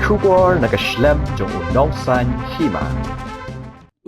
Shubor nakaslem jong unongsan Hima.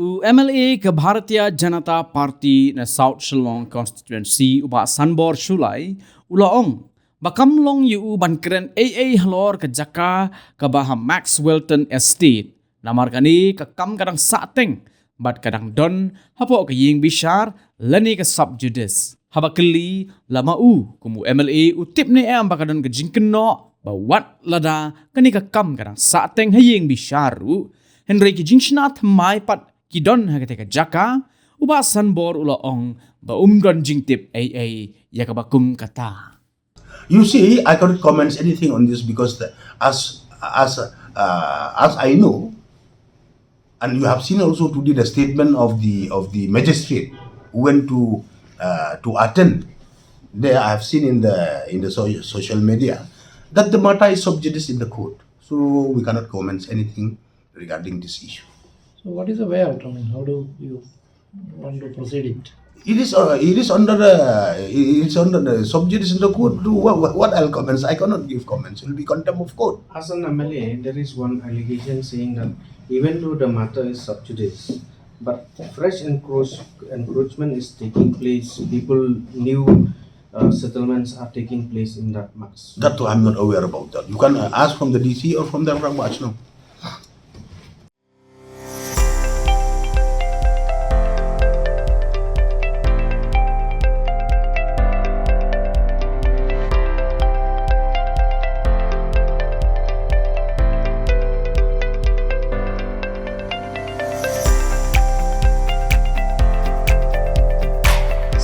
MLA ke Bharatiya Janata Party na South Shillong constituency uba Sanbor Shulai ulaong bakamlong yu ban Kren Halor ke Jaka ke baha Maxwellton estate namar kani ke kam kadang sateng bat kadang don hapo ke ying bishar lani ke sub Judice haba keli lama kumu MLA utip ni bakadon ke jingkeno bawat lada kani ke kam kadang sateng haying bisharu Henry ki jingshnat mai pat kidon hakateka jaka uba Sanbor ulaong ba jingtip ya kabakum kata. You see, I cannot comment anything on this because as I know, and you have seen also today the statement of the magistrate who went to attend there. I have seen in the social media that the matter is sub judice in the court, so we cannot comment anything regarding this issue. So what is the way out? I mean, how do you want to proceed it? It is under the sub judice in the court. What I'll comments? I cannot give comments. It will be contempt of court. As an MLA, there is one allegation saying that even though the matter is sub judice, but fresh encroachment is taking place. New settlements are taking place in that max. That too, I'm not aware about that. You can ask from the DC or from the Rangwatch. No.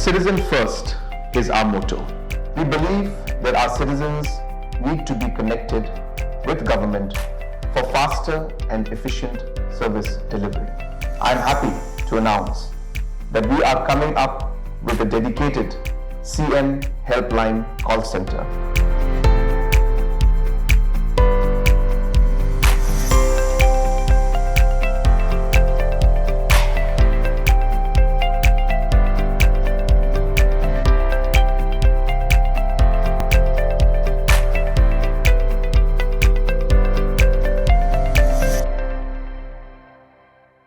Citizen first is our motto. We believe that our citizens need to be connected with government for faster and efficient service delivery. I am happy to announce that we are coming up with a dedicated CM helpline call center